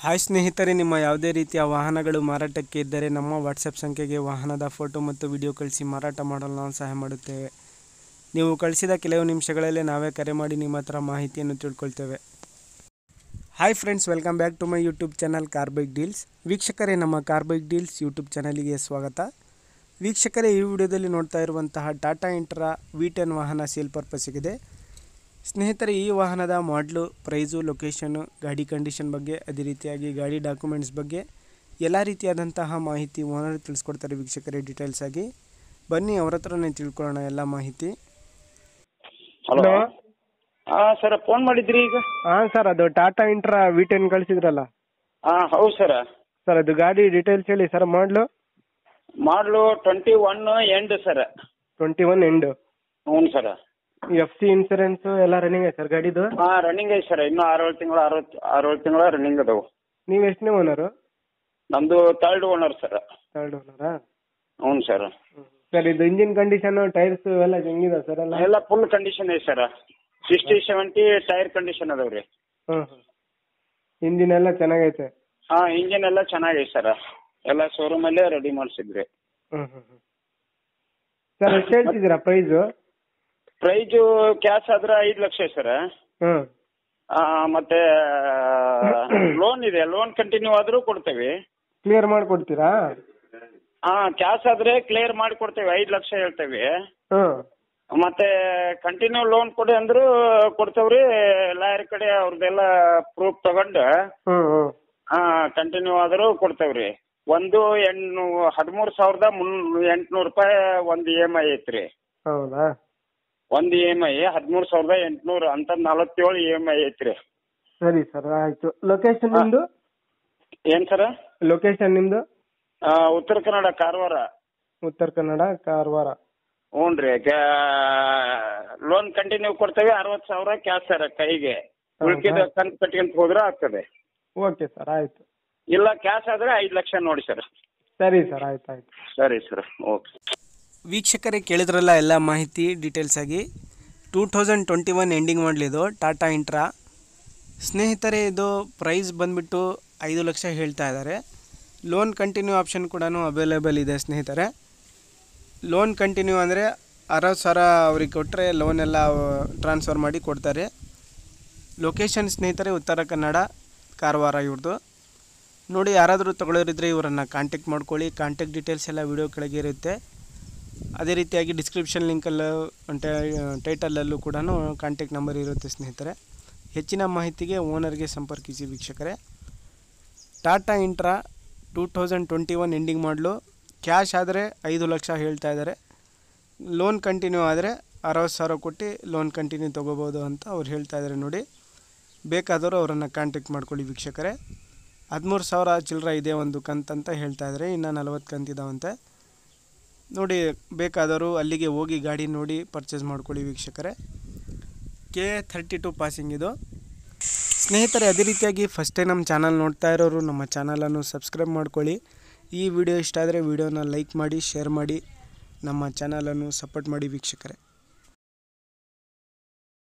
Hi ಸ್ನೇಹಿತರೆ, ನಿಮ್ಮ ಯಾವುದೇ ರೀತಿಯ ವಾಹನಗಳು ಮಾರಾಟಕ್ಕೆ ಇದ್ದರೆ ನಮ್ಮ ವಾಟ್ಸಪ್ ಸಂಖ್ಯೆಗೆ ವಾಹನದ ಫೋಟೋ ಮತ್ತು ವಿಡಿಯೋ ಕಳಿಸಿ ಮಾರಾಟ ಮಾಡಲು ನಾವು ಸಹಾಯ ಮಾಡುತ್ತೇವೆ. ನೀವು ಕಳಿಸಿದ ಕೆಲವು ನಿಮಿಷಗಳಲ್ಲೇ ನಾವೇ ಕರೆ ಮಾಡಿ ನಿಮ್ಮ ಹತ್ರ ಮಾಹಿತಿಯನ್ನು ತಿಳ್ಕೊಳ್ತೇವೆ. Hi friends, welcome back to my YouTube channel car bike deals. ವೀಕ್ಷಕರೇ, ನಮ್ಮ ಕಾರ್ ಬೈಕ್ ಡೀಲ್ಸ್ ಯೂಟ್ಯೂಬ್ ಚಾನಲಿಗೆ ಸ್ವಾಗತ. ವೀಕ್ಷಕರೇ, ಈ ವಿಡಿಯೋದಲ್ಲಿ ನೋಡ್ತಾ ಇರುವಂತಹ ಟಾಟಾ ಇಂಟ್ರಾ V10 ವಾಹನ ಸೇಲ್ ಪರ್ಪಸ್ಸಿಗಿದೆ. ಸ್ನೇಹಿತರೆ, ಈ ವಾಹನದ ಮಾಡಲು, ಪ್ರೈಸು, ಲೊಕೇಶನ್ನು, ಗಾಡಿ ಕಂಡೀಷನ್ ಬಗ್ಗೆ, ಅದೇ ರೀತಿಯಾಗಿ ಗಾಡಿ ಡಾಕ್ಯುಮೆಂಟ್ಸ್ ಬಗ್ಗೆ ಎಲ್ಲ ರೀತಿಯಾದಂತಹ ಮಾಹಿತಿ ಓನರ್ ತಿಳಿಸ್ಕೊಡ್ತಾರೆ. ವೀಕ್ಷಕರೇ, ಡೀಟೇಲ್ಸ್ ಆಗಿ ಬನ್ನಿ ಅವ್ರ ಹತ್ರನೇ ತಿಳ್ಕೊಳ್ಳೋಣ ಎಲ್ಲ ಮಾಹಿತಿ. ಹಲೋ. ಸರ್, ಫೋನ್ ಮಾಡಿದ್ರಿ ಈಗ? ಸರ್, ಅದು ಟಾಟಾ ಇಂಟ್ರಾ V10 ಕಳಿಸಿದ್ರಲ್ಲ. ಹೌದು ಸರ್. ಸರ್, ಅದು ಗಾಡಿ ಡೀಟೇಲ್ಸ್ ಹೇಳಿ ಸರ್. ಮಾಡಲು 21 ಎಂಡ್ ಸರ್. 21 ಎಂಡ್. ಹ್ಞೂ ಸರ್. FC ಇನ್ಸೂರೆನ್ಸ್ ಎಲ್ಲ ರನ್ನಿಂಗ್ ಐತೆ ಸರ್ ಗಾಡಿದು? ರನ್ನಿಂಗ್ ಐತೆ ಸರ್. ಇನ್ನೂ 6-7 ತಿಂಗಳ ರನ್ನಿಂಗ್ ಅದಾವು. ನೀವು ಎಷ್ಟನೇ ಓನರು? ನಮ್ದು ಥರ್ಡ್ ಓನರ್ ಸರ್. ಥರ್ಡ್ ಓನರಾ? ಹ್ಞೂ ಸರ್. ಸರ್, ಇದು ಇಂಜಿನ್ ಕಂಡೀಷನ್, ಟೈರ್ಸ್ ಎಲ್ಲ ಹೆಂಗಿದೆ ಸರ್? ಎಲ್ಲ ಫುಲ್ ಕಂಡೀಷನ್ ಐತೆ ಸರ್. 60-70 ಟೈರ್ ಕಂಡೀಷನ್ ಅದಾವ ರೀ. ಇಂಜಿನ್ ಎಲ್ಲ ಚೆನ್ನಾಗೈತೆ? ಇಂಜಿನ್ ಎಲ್ಲ ಚೆನ್ನಾಗೈತೆ ಸರ್. ಎಲ್ಲ ಶೋರೂಮಲ್ಲೇ ರೆಡಿ ಮಾಡಿಸಿದ್ರಿ. ಸರ್, ಎಷ್ಟು ಹೇಳ್ತಿದ್ದೀರಾ ಪ್ರೈಸು? ಪ್ರೈಜು ಕ್ಯಾಶ್ ಆದ್ರೆ 5 ಲಕ್ಷ ಸರ್. ಮತ್ತೆ ಲೋನ್ ಇದೆ. ಲೋನ್ ಕಂಟಿನ್ಯೂ ಆದ್ರೂ ಕೊಡ್ತೇವೆ. ಕ್ಲಿಯರ್ ಮಾಡಿಕೊಡ್ತೀರಾ? ಕ್ಯಾಶ್ ಆದ್ರೆ ಕ್ಲಿಯರ್ ಮಾಡಿ ಕೊಡ್ತೇವೆ. 5 ಲಕ್ಷ ಹೇಳ್ತೇವೆ. ಮತ್ತೆ ಕಂಟಿನ್ಯೂ ಲೋನ್ ಕೊಡಿ ಅಂದ್ರು ಕೊಡ್ತೇವ್ರಿ. ಲಾಯರ್ ಕಡೆ ಅವ್ರದ್ದೆಲ್ಲ ಪ್ರೂಫ್ ತಗೊಂಡು ಕಂಟಿನ್ಯೂ ಆದ್ರೂ ಕೊಡ್ತೇವ್ರಿ. ಒಂದು 13,800 ರೂಪಾಯಿ ಒಂದು EMI ಐತ್ರಿ. ಹೌದಾ? ಒಂದು EMI 13,800 ಅಂತ 47 EMI ಐತ್ರಿ. ಸರಿ ಸರ್, ಆಯ್ತು. ಲೊಕೇಶನ್ ನಿಮ್ದು? ಏನ್ ಸರ್? ಲೊಕೇಶನ್ ನಿಮ್ದು? ಉತ್ತರ ಕನ್ನಡ, ಕಾರವಾರ. ಉತ್ತರ ಕನ್ನಡ, ಕಾರವಾರ. ಹ್ಞೂನ್ರಿ. ಲೋನ್ ಕಂಟಿನ್ಯೂ ಕೊಡ್ತೇವೆ. 60,000 ಕ್ಯಾಶ್ ಸರ್ ಕೈಗೆ. ಉಳ್ಕಿದ ಕಂತು ಕಟ್ಕೊಂತ ಹೋದ್ರೆ ಆಗ್ತದೆ. ಓಕೆ ಸರ್, ಆಯ್ತು. ಇಲ್ಲ ಕ್ಯಾಶ್ ಆದ್ರೆ 5 ಲಕ್ಷ ನೋಡಿ ಸರ್. ಸರಿ ಸರ್, ಆಯ್ತು ಆಯ್ತು. ಸರಿ ಸರ್, ಓಕೆ. ವೀಕ್ಷಕರೇ, ಕೇಳಿದ್ರಲ್ಲ ಎಲ್ಲ ಮಾಹಿತಿ ಡೀಟೇಲ್ಸ್ ಆಗಿ. 2021 ಎಂಡಿಂಗ್ ಮಾಡಲಿದ್ದು ಟಾಟಾ ಇಂಟ್ರಾ. ಸ್ನೇಹಿತರೆ, ಇದು ಪ್ರೈಸ್ ಬಂದುಬಿಟ್ಟು 5 ಲಕ್ಷ ಹೇಳ್ತಾ ಇದ್ದಾರೆ. ಲೋನ್ ಕಂಟಿನ್ಯೂ ಆಪ್ಷನ್ ಕೂಡ ಅವೈಲೇಬಲ್ ಇದೆ ಸ್ನೇಹಿತರೆ. ಲೋನ್ ಕಂಟಿನ್ಯೂ ಅಂದರೆ 60,000 ಅವ್ರಿಗೆ ಕೊಟ್ಟರೆ ಲೋನ್ ಎಲ್ಲ ಟ್ರಾನ್ಸ್ಫರ್ ಮಾಡಿ ಕೊಡ್ತಾರೆ. ಲೊಕೇಶನ್ ಸ್ನೇಹಿತರೆ ಉತ್ತರ ಕನ್ನಡ, ಕಾರವಾರ ಇವ್ರದ್ದು. ನೋಡಿ, ಯಾರಾದರೂ ತಗೊಳ್ಳೋರಿದ್ರೆ ಇವರನ್ನು ಕಾಂಟ್ಯಾಕ್ಟ್ ಮಾಡ್ಕೊಳ್ಳಿ. ಕಾಂಟ್ಯಾಕ್ಟ್ ಡೀಟೇಲ್ಸ್ ಎಲ್ಲ ವಿಡಿಯೋ ಕೆಳಗೆ ಇರುತ್ತೆ. ಅದೇ ರೀತಿಯಾಗಿ ಡಿಸ್ಕ್ರಿಪ್ಷನ್ ಲಿಂಕಲ್ಲೂ ಟೈಟಲಲ್ಲೂ ಕೂಡ ಕಾಂಟ್ಯಾಕ್ಟ್ ನಂಬರ್ ಇರುತ್ತೆ ಸ್ನೇಹಿತರೆ. ಹೆಚ್ಚಿನ ಮಾಹಿತಿಗೆ ಓನರ್ಗೆ ಸಂಪರ್ಕಿಸಿ ವೀಕ್ಷಕರೇ. ಟಾಟಾ ಇಂಟ್ರಾ 2021 ಎಂಡಿಂಗ್ ಮಾಡಲು. ಕ್ಯಾಶ್ ಆದರೆ 5 ಲಕ್ಷ ಹೇಳ್ತಾ ಇದ್ದಾರೆ. ಲೋನ್ ಕಂಟಿನ್ಯೂ ಆದರೆ 60,000 ಕೊಟ್ಟು ಲೋನ್ ಕಂಟಿನ್ಯೂ ತೊಗೋಬೋದು ಅಂತ ಅವ್ರು ಹೇಳ್ತಾ ಇದ್ದಾರೆ. ನೋಡಿ, ಬೇಕಾದವರು ಅವರನ್ನು ಕಾಂಟ್ಯಾಕ್ಟ್ ಮಾಡ್ಕೊಳ್ಳಿ ವೀಕ್ಷಕರೇ. 13,000 ಚಿಲ್ಲರೆ ಇದೆ ಒಂದು ಕಂತಂತ ಹೇಳ್ತಾ ಇದ್ದಾರೆ. ಇನ್ನು 40 ಕಂತಿದ್ದಾವಂತೆ. ನೋಡಿ, ಬೇಕಾದವರು ಅಲ್ಲಿಗೆ ಹೋಗಿ ಗಾಡಿ ನೋಡಿ ಪರ್ಚೇಸ್ ಮಾಡ್ಕೊಳ್ಳಿ ವೀಕ್ಷಕರೇ. K32 ಪಾಸಿಂಗ್ ಇದು ಸ್ನೇಹಿತರೆ. ಅದೇ ರೀತಿಯಾಗಿ ಫಸ್ಟ್ ಟೈಮ್ ನಮ್ಮ ಚಾನಲ್ ನೋಡ್ತಾ ಇರೋರು ನಮ್ಮ ಚಾನಲನ್ನು ಸಬ್ಸ್ಕ್ರೈಬ್ ಮಾಡ್ಕೊಳ್ಳಿ. ಈ ವಿಡಿಯೋ ಇಷ್ಟ ಆದರೆ ವಿಡಿಯೋನ ಲೈಕ್ ಮಾಡಿ, ಶೇರ್ ಮಾಡಿ, ನಮ್ಮ ಚಾನಲನ್ನು ಸಪೋರ್ಟ್ ಮಾಡಿ ವೀಕ್ಷಕರೇ.